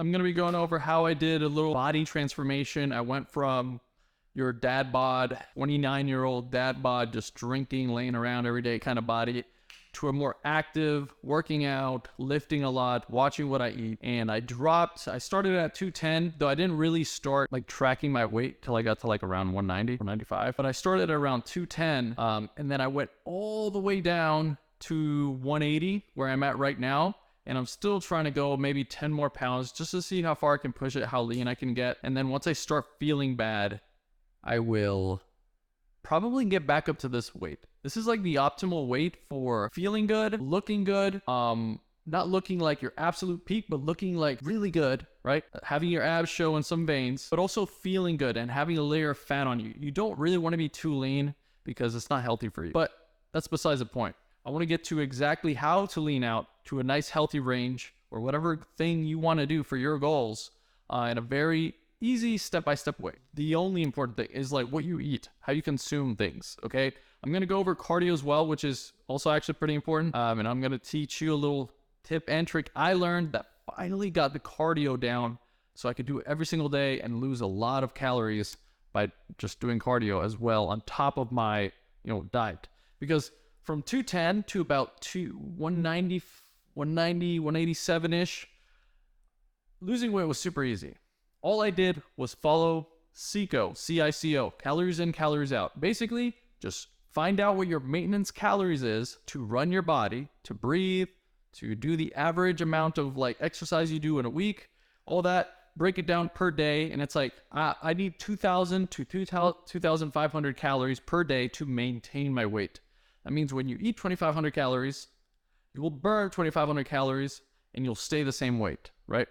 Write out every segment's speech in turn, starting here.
I'm going to be going over how I did a little body transformation. I went from your dad bod, 29-year-old dad bod, just drinking, laying around every day kind of body, to a more active, working out, lifting a lot, watching what I eat. And I started at 210, though I didn't really start like tracking my weight till I got to like around 190, 195. But I started at around 210, and then I went all the way down to 180, where I'm at right now. And I'm still trying to go maybe 10 more pounds just to see how far I can push it, how lean I can get. And then once I start feeling bad, I will probably get back up to this weight. This is like the optimal weight for feeling good, looking good, not looking like your absolute peak, but looking like really good, right? Having your abs show and some veins, but also feeling good and having a layer of fat on you. You don't really want to be too lean because it's not healthy for you, but that's besides the point. I want to get to exactly how to lean out to a nice healthy range or whatever thing you want to do for your goals in a very easy step-by-step way. The only important thing is like what you eat, how you consume things, okay? I'm going to go over cardio as well, which is also actually pretty important. And I'm going to teach you a little tip and trick I learned that finally got the cardio down so I could do it every single day and lose a lot of calories by just doing cardio as well on top of my, diet. Because from 210 to about 190, 187-ish, losing weight was super easy. All I did was follow CICO, C-I-C-O, calories in, calories out. Basically, just find out what your maintenance calories is to run your body, to breathe, to do the average amount of like exercise you do in a week, all that, break it down per day. And it's like, I need 2,000 to 2,500 calories per day to maintain my weight. That means when you eat 2,500 calories, you will burn 2,500 calories and you'll stay the same weight, right?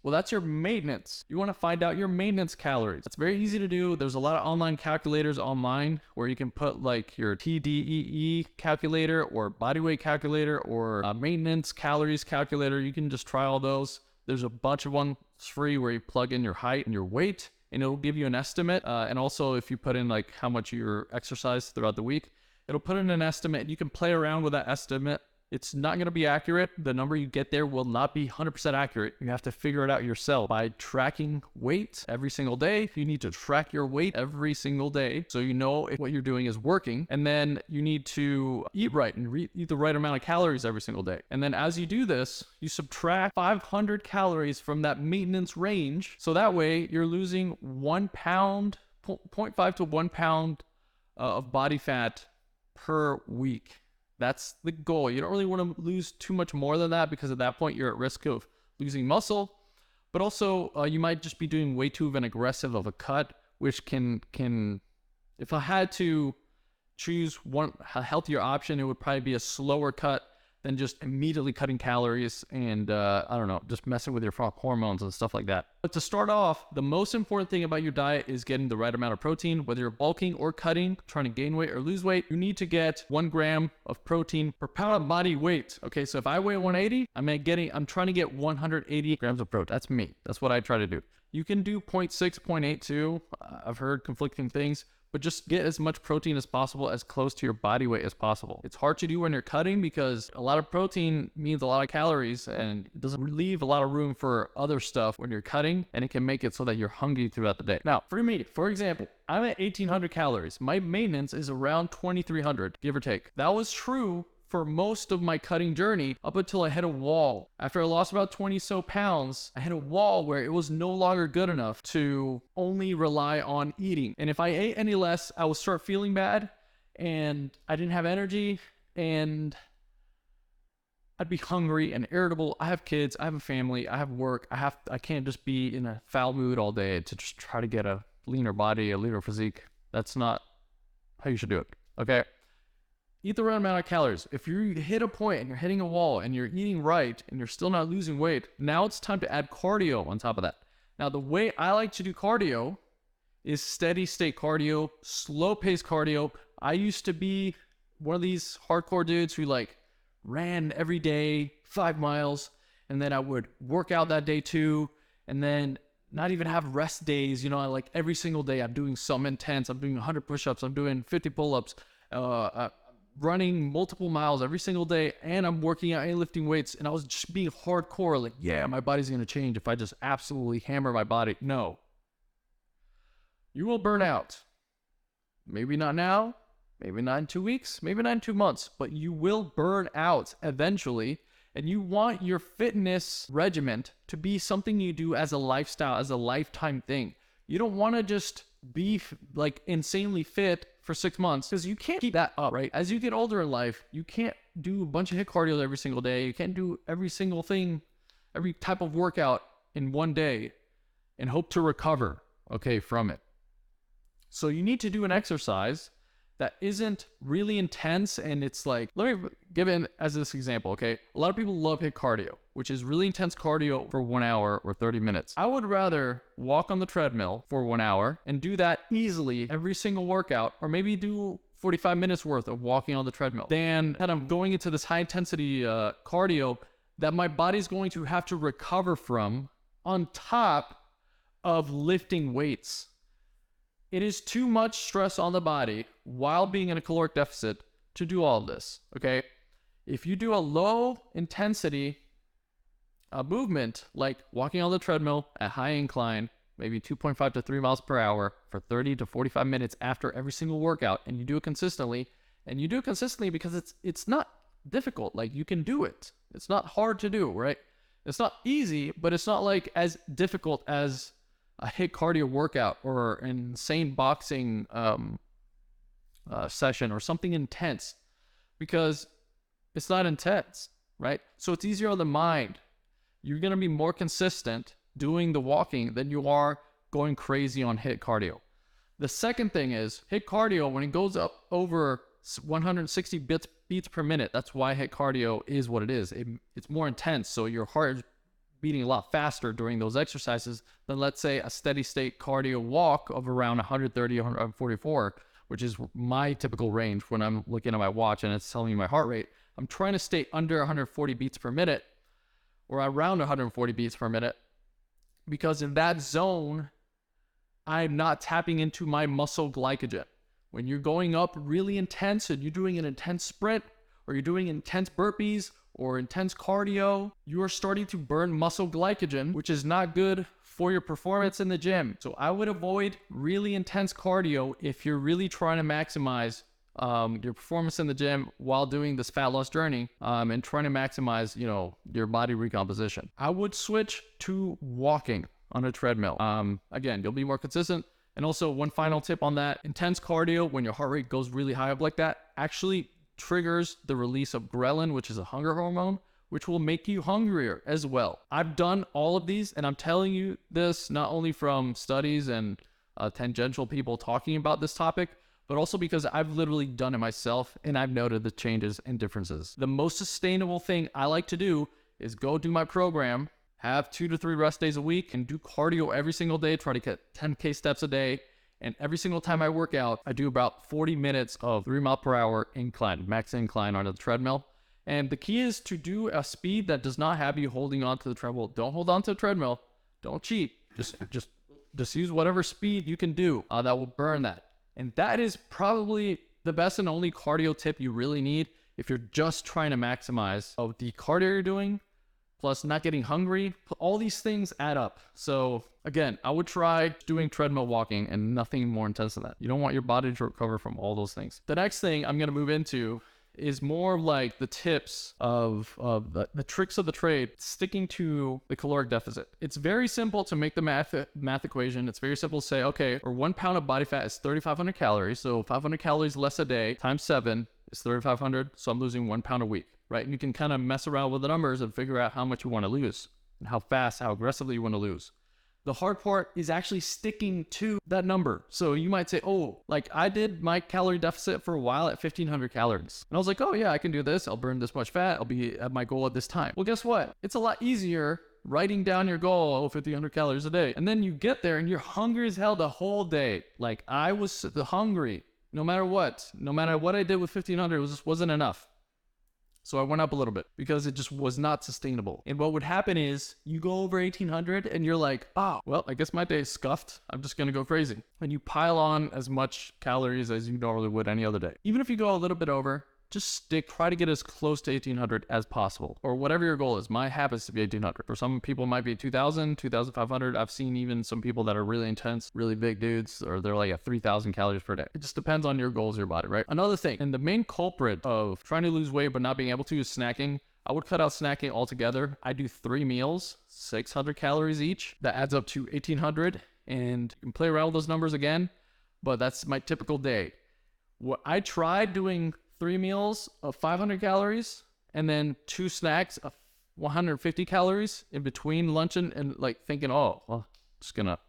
Well, that's your maintenance. You want to find out your maintenance calories. It's very easy to do. There's a lot of online calculators online where you can put like your TDEE calculator or body weight calculator or a maintenance calories calculator. You can just try all those. There's a bunch of ones free where you plug in your height and your weight and it'll give you an estimate. And also if you put in like how much you exercise throughout the week, it'll put in an estimate. You can play around with that estimate. It's not going to be accurate. The number you get there will not be 100% accurate. You have to figure it out yourself by tracking weight every single day. You need to track your weight every single day so you know if what you're doing is working. And then you need to eat right and eat the right amount of calories every single day. And then as you do this, you subtract 500 calories from that maintenance range. So that way you're losing 1 pound, 0.5 to 1 pound of body fat per week. That's the goal. You don't really want to lose too much more than that because at that point you're at risk of losing muscle, but also you might just be doing way too aggressive of a cut, which can, if I had to choose a healthier option, it would probably be a slower cut than just immediately cutting calories and, just messing with your hormones and stuff like that. But to start off, the most important thing about your diet is getting the right amount of protein. Whether you're bulking or cutting, trying to gain weight or lose weight, you need to get 1 gram of protein per pound of body weight. Okay, so if I weigh 180, I'm trying to get 180 grams of protein. That's me. That's what I try to do. You can do 0.6, 0.8 too. I've heard conflicting things. But just get as much protein as possible, as close to your body weight as possible. It's hard to do when you're cutting because a lot of protein means a lot of calories and it doesn't leave a lot of room for other stuff when you're cutting, and it can make it so that you're hungry throughout the day. Now, for me, for example, I'm at 1,800 calories. My maintenance is around 2,300, give or take. That was true for most of my cutting journey up until I hit a wall. After I lost about 20 so pounds, I hit a wall where it was no longer good enough to only rely on eating. And if I ate any less, I would start feeling bad and I didn't have energy and I'd be hungry and irritable. I have kids, I have a family, I have work. I can't just be in a foul mood all day to just try to get a leaner body, a leaner physique. That's not how you should do it, okay? Eat the right amount of calories. If you hit a point and you're hitting a wall and you're eating right and you're still not losing weight, now it's time to add cardio on top of that. Now, the way I like to do cardio is steady state cardio, slow pace cardio. I used to be one of these hardcore dudes who like ran every day 5 miles, and then I would work out that day too, and then not even have rest days. Like every single day I'm doing something intense. I'm doing 100 push-ups. I'm doing 50 pull-ups. running multiple miles every single day, and I'm working out and lifting weights, and I was just being hardcore, like, yeah, my body's going to change if I just absolutely hammer my body. No. You will burn out. Maybe not now, maybe not in 2 weeks, maybe not in 2 months, but you will burn out eventually. And you want your fitness regimen to be something you do as a lifestyle, as a lifetime thing. You don't want to just be like insanely fit for 6 months, because you can't keep that up, right? As you get older in life, you can't do a bunch of HIIT cardio every single day. You can't do every single thing, every type of workout in one day and hope to recover, okay, from it. So you need to do an exercise that isn't really intense, and it's like, let me give it as this example, okay? A lot of people love HIIT cardio, which is really intense cardio for 1 hour or 30 minutes. I would rather walk on the treadmill for 1 hour and do that easily every single workout, or maybe do 45 minutes worth of walking on the treadmill, than kind of going into this high intensity cardio that my body's going to have to recover from on top of lifting weights. It is too much stress on the body while being in a caloric deficit to do all of this, okay? If you do a low intensity movement, like walking on the treadmill at high incline, maybe 2.5 to 3 miles per hour for 30 to 45 minutes after every single workout, and you do it consistently, because it's not difficult. Like, you can do it. It's not hard to do, right? It's not easy, but it's not like as difficult as a HIIT cardio workout or an insane boxing session or something intense, because it's not intense, right? So it's easier on the mind. You're going to be more consistent doing the walking than you are going crazy on HIIT cardio. The second thing is HIIT cardio, when it goes up over 160 beats per minute, that's why HIIT cardio is what it is. It's more intense, so your heart is beating a lot faster during those exercises than, let's say, a steady state cardio walk of around 130, 144, which is my typical range when I'm looking at my watch and it's telling me my heart rate. I'm trying to stay under 140 beats per minute or around 140 beats per minute, because in that zone, I'm not tapping into my muscle glycogen. When you're going up really intense and you're doing an intense sprint, or you're doing intense burpees or intense cardio, you are starting to burn muscle glycogen, which is not good for your performance in the gym. So I would avoid really intense cardio if you're really trying to maximize your performance in the gym while doing this fat loss journey, and trying to maximize, your body recomposition. I would switch to walking on a treadmill. Again, you'll be more consistent. And also, one final tip on that: intense cardio, when your heart rate goes really high up like that, actually triggers the release of ghrelin, which is a hunger hormone, which will make you hungrier as well. I've done all of these, and I'm telling you this not only from studies and tangential people talking about this topic, but also because I've literally done it myself, and I've noted the changes and differences. The most sustainable thing I like to do is go do my program, have 2 to 3 rest days a week, and do cardio every single day, try to get 10K steps a day. And every single time I work out, I do about 40 minutes of 3 mile per hour incline, max incline on the treadmill. And the key is to do a speed that does not have you holding on to the treadmill. Don't hold on to the treadmill. Don't cheat. Just use whatever speed you can do that will burn that. And that is probably the best and only cardio tip you really need if you're just trying to maximize the cardio you're doing, plus not getting hungry. All these things add up. So again, I would try doing treadmill walking and nothing more intense than that. You don't want your body to recover from all those things. The next thing I'm going to move into is more like the tips of the tricks of the trade, sticking to the caloric deficit. It's very simple to make the math equation. It's very simple to say, okay, or 1 pound of body fat is 3,500 calories. So 500 calories less a day times 7 is 3,500. So I'm losing 1 pound a week, right? And you can kind of mess around with the numbers and figure out how much you want to lose and how fast, how aggressively you want to lose. The hard part is actually sticking to that number. So you might say, oh, like I did my calorie deficit for a while at 1,500 calories. And I was like, oh yeah, I can do this. I'll burn this much fat. I'll be at my goal at this time. Well, guess what? It's a lot easier writing down your goal, 1,500 calories a day. And then you get there and you're hungry as hell the whole day. Like I was hungry no matter what. No matter what I did with 1,500, it just wasn't enough. So I went up a little bit because it just was not sustainable. And what would happen is you go over 1,800 and you're like, oh, well, I guess my day is scuffed. I'm just going to go crazy. And you pile on as much calories as you normally would any other day. Even if you go a little bit over, just try to get as close to 1800 as possible, or whatever your goal is. My happens to be 1800. For some people, it might be 2000, 2500. I've seen even some people that are really intense, really big dudes, or they're like at 3000 calories per day. It just depends on your goals, your body, right? Another thing, and the main culprit of trying to lose weight but not being able to, is snacking. I would cut out snacking altogether. I do 3 meals, 600 calories each. That adds up to 1800, and you can play around with those numbers again, but that's my typical day. What I tried doing 3 meals of 500 calories and then 2 snacks of 150 calories in between lunch and like thinking, oh, well, just gonna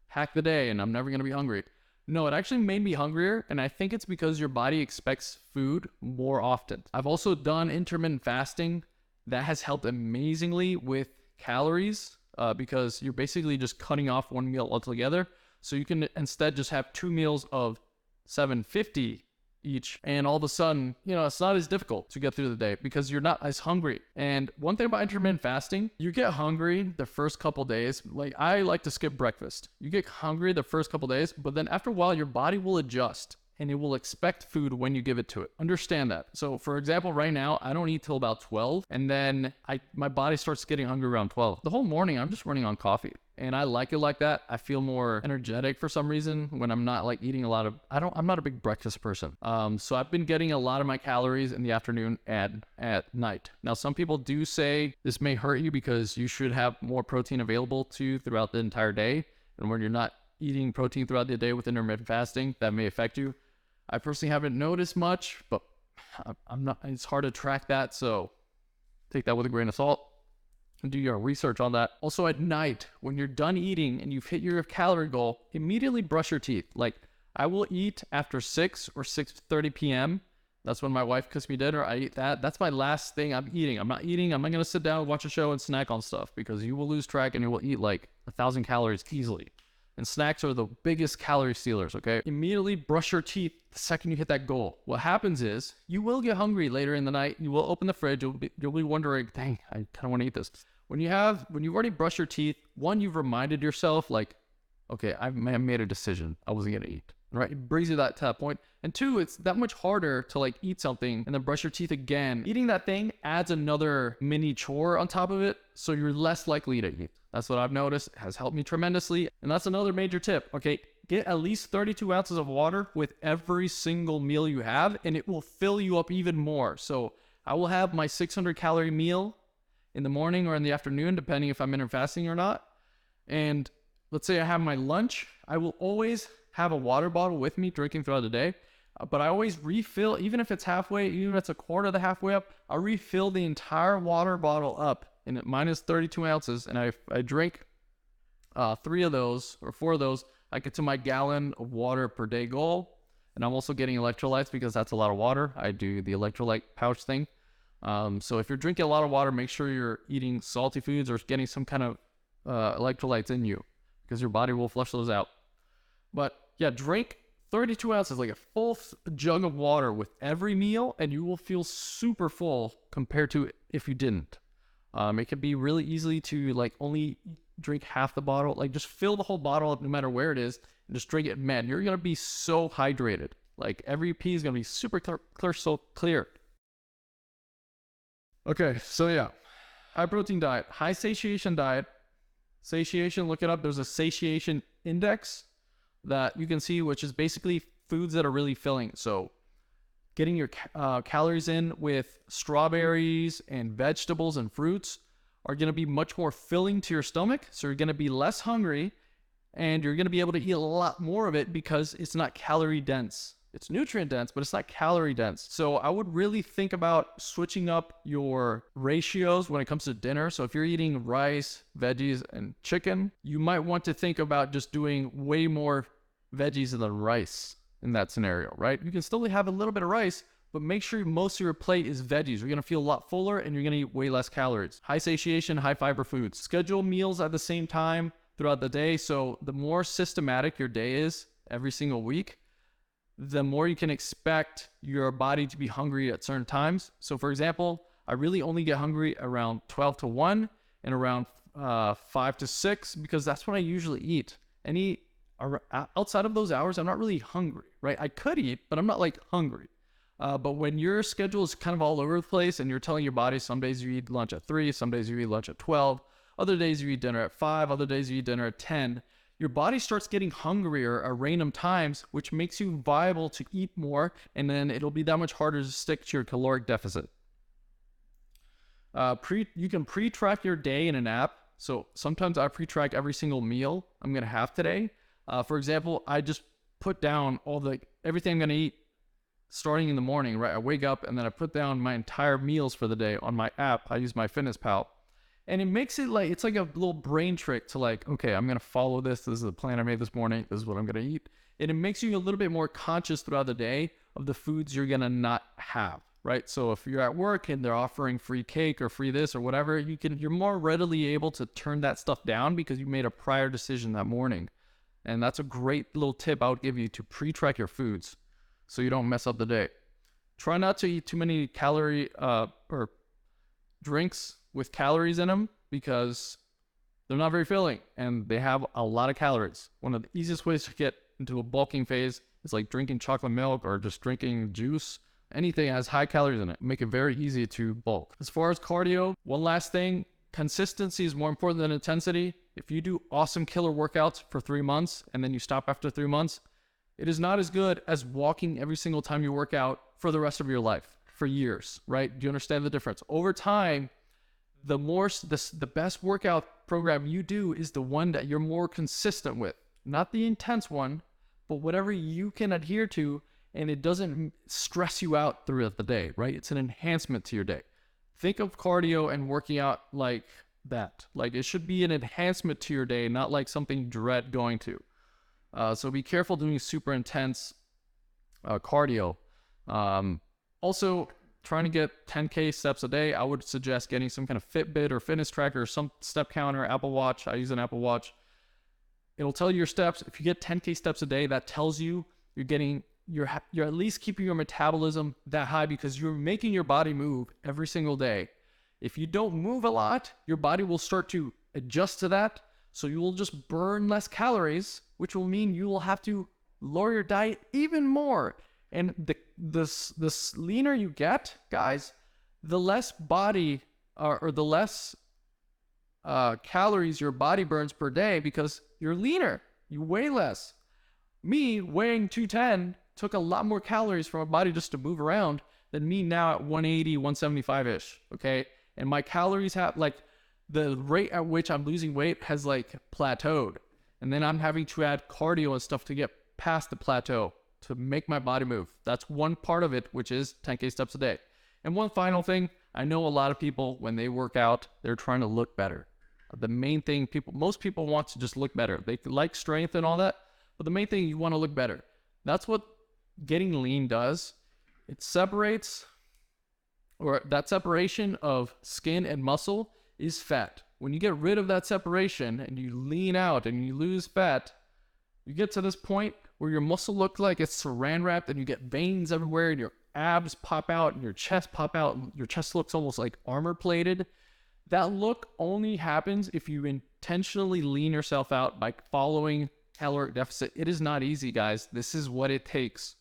hack the day and I'm never gonna be hungry. No, it actually made me hungrier, and I think it's because your body expects food more often. I've also done intermittent fasting. That has helped amazingly with calories because you're basically just cutting off one meal altogether. So you can instead just have 2 meals of 750 each, and all of a sudden, it's not as difficult to get through the day because you're not as hungry. And one thing about intermittent fasting, you get hungry the first couple days. Like, I like to skip breakfast. You get hungry the first couple days, but then after a while, your body will adjust and it will expect food when you give it to it. Understand that. So for example, right now, I don't eat till about 12, and then my body starts getting hungry around 12. The whole morning, I'm just running on coffee. And I like it like that. I feel more energetic for some reason when I'm not like eating a lot of, I'm not a big breakfast person. So I've been getting a lot of my calories in the afternoon and at night. Now, some people do say this may hurt you because you should have more protein available to you throughout the entire day. And when you're not eating protein throughout the day with intermittent fasting, that may affect you. I personally haven't noticed much, but it's hard to track that. So take that with a grain of salt. And do your research on that. Also, at night, when you're done eating and you've hit your calorie goal, immediately brush your teeth. Like, I will eat after 6 or 6:30 p.m. That's when my wife cooks me dinner. I eat that. That's my last thing I'm eating. I'm not going to sit down, watch a show, and snack on stuff, because you will lose track and you will eat like 1,000 calories easily. And snacks are the biggest calorie stealers, okay? Immediately brush your teeth the second you hit that goal. What happens is you will get hungry later in the night. You will open the fridge. You'll be wondering, dang, I kind of want to eat this. When you've already brushed your teeth, one, you've reminded yourself, like, okay, I made a decision. I wasn't going to eat, right? It brings you to that point. And two, it's that much harder to like eat something and then brush your teeth again. Eating that thing adds another mini chore on top of it, so you're less likely to eat. That's what I've noticed. It has helped me tremendously. And that's another major tip, okay? Get at least 32 ounces of water with every single meal you have, and it will fill you up even more. So I will have my 600 calorie meal in the morning or in the afternoon, depending if I'm intermittent fasting or not. And let's say I have my lunch, I will always have a water bottle with me drinking throughout the day. But I always refill, even if it's halfway, even if it's a quarter of the halfway up, I'll refill the entire water bottle up in minus 32 ounces. And I drink 3 of those or 4 of those. I get to my gallon of water per day goal. And I'm also getting electrolytes because that's a lot of water. I do the electrolyte pouch thing. So if you're drinking a lot of water, make sure you're eating salty foods or getting some kind of electrolytes in you, because your body will flush those out. But yeah, drink 32 ounces, like a full jug of water with every meal, and you will feel super full compared to if you didn't. It can be really easy to like only drink half the bottle, like just fill the whole bottle up no matter where it is, and just drink it. Man, you're going to be so hydrated. Like every pee is going to be super clear, so clear. Okay, so yeah, high protein diet, high satiation diet. Satiation, look it up. There's a satiation index that you can see, which is basically foods that are really filling. So getting your calories in with strawberries and vegetables and fruits are going to be much more filling to your stomach. So you're going to be less hungry, and you're going to be able to eat a lot more of it because it's not calorie dense. It's nutrient dense, but it's not calorie dense. So I would really think about switching up your ratios when it comes to dinner. So if you're eating rice, veggies, and chicken, you might want to think about just doing way more veggies than rice in that scenario, right? You can still have a little bit of rice, but make sure most of your plate is veggies. You're going to feel a lot fuller, and you're going to eat way less calories. High satiation, high fiber foods. Schedule meals at the same time throughout the day. So the more systematic your day is every single week, the more you can expect your body to be hungry at certain times. So for example, I really only get hungry around 12 to 1 and around 5 to 6, because that's when I usually eat. Outside of those hours, I'm not really hungry, right? I could eat, but I'm not like hungry. But when your schedule is kind of all over the place and you're telling your body some days you eat lunch at 3, some days you eat lunch at 12, other days you eat dinner at 5, other days you eat dinner at 10, your body starts getting hungrier at random times, which makes you viable to eat more, and then it'll be that much harder to stick to your caloric deficit. You can pre-track your day in an app. So sometimes I pre-track every single meal I'm going to have today. For example, I just put down everything I'm going to eat starting in the morning, right? I wake up and then I put down my entire meals for the day on my app. I use MyFitnessPal. And it makes it it's like a little brain trick to okay, I'm going to follow this. This is the plan I made this morning. This is what I'm going to eat. And it makes you a little bit more conscious throughout the day of the foods you're going to not have, right? So if you're at work and they're offering free cake or free this or whatever, you're more readily able to turn that stuff down because you made a prior decision that morning. And that's a great little tip I would give you to pre-track your foods so you don't mess up the day. Try not to eat too many or drinks with calories in them because they're not very filling and they have a lot of calories. One of the easiest ways to get into a bulking phase is like drinking chocolate milk or just drinking juice. Anything that has high calories in it. Make it very easy to bulk. As far as cardio, one last thing, consistency is more important than intensity. If you do awesome killer workouts for 3 months and then you stop after 3 months, it is not as good as walking every single time you work out for the rest of your life, for years, right? Do you understand the difference? Over time, the best workout program you do is the one that you're more consistent with. Not the intense one, but whatever you can adhere to, and it doesn't stress you out throughout the day, right? It's an enhancement to your day. Think of cardio and working out like that. Like it should be an enhancement to your day, not like something you dread going to. So be careful doing super intense cardio. Also, trying to get 10K steps a day, I would suggest getting some kind of Fitbit or fitness tracker or some step counter, Apple Watch. I use an Apple Watch. It'll tell you your steps. If you get 10K steps a day, that tells you you're at least keeping your metabolism that high because you're making your body move every single day. If you don't move a lot, your body will start to adjust to that. So you will just burn less calories, which will mean you will have to lower your diet even more. And the leaner you get, guys, the less body or the less calories your body burns per day because you're leaner. You weigh less. Me weighing 210 took a lot more calories from my body just to move around than me now at 180, 175-ish, okay? And my calories have, the rate at which I'm losing weight has, plateaued. And then I'm having to add cardio and stuff to get past the plateau to make my body move. That's one part of it, which is 10K steps a day. And one final thing, I know a lot of people, when they work out, they're trying to look better. The main thing, most people want to just look better. They like strength and all that, but the main thing, you want to look better. That's what getting lean does. It separates, or that separation of skin and muscle is fat. When you get rid of that separation and you lean out and you lose fat, you get to this point where your muscle looks like it's saran wrapped and you get veins everywhere and your abs pop out and your chest pop out and your chest looks almost like armor plated. That look only happens if you intentionally lean yourself out by following caloric deficit. It is not easy, guys. This is what it takes.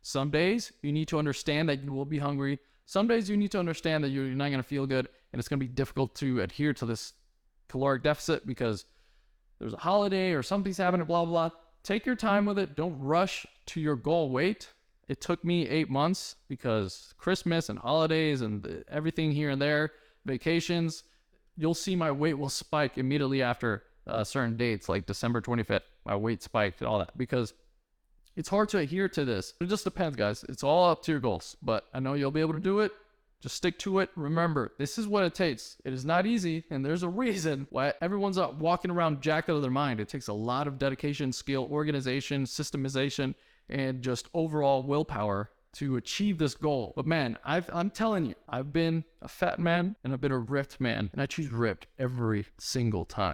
Some days you need to understand that you will be hungry. Some days you need to understand that you're not going to feel good and it's going to be difficult to adhere to this caloric deficit because there's a holiday or something's happening, blah, blah, blah. Take your time with it. Don't rush to your goal weight. It took me 8 months because Christmas and holidays and everything here and there, vacations, you'll see my weight will spike immediately after certain dates, like December 25th. My weight spiked and all that because it's hard to adhere to this. It just depends, guys. It's all up to your goals, but I know you'll be able to do it. Just stick to it. Remember, this is what it takes. It is not easy, and there's a reason why everyone's walking around jacked out of their mind. It takes a lot of dedication, skill, organization, systemization, and just overall willpower to achieve this goal. But man, I'm telling you, I've been a fat man and I've been a ripped man, and I choose ripped every single time.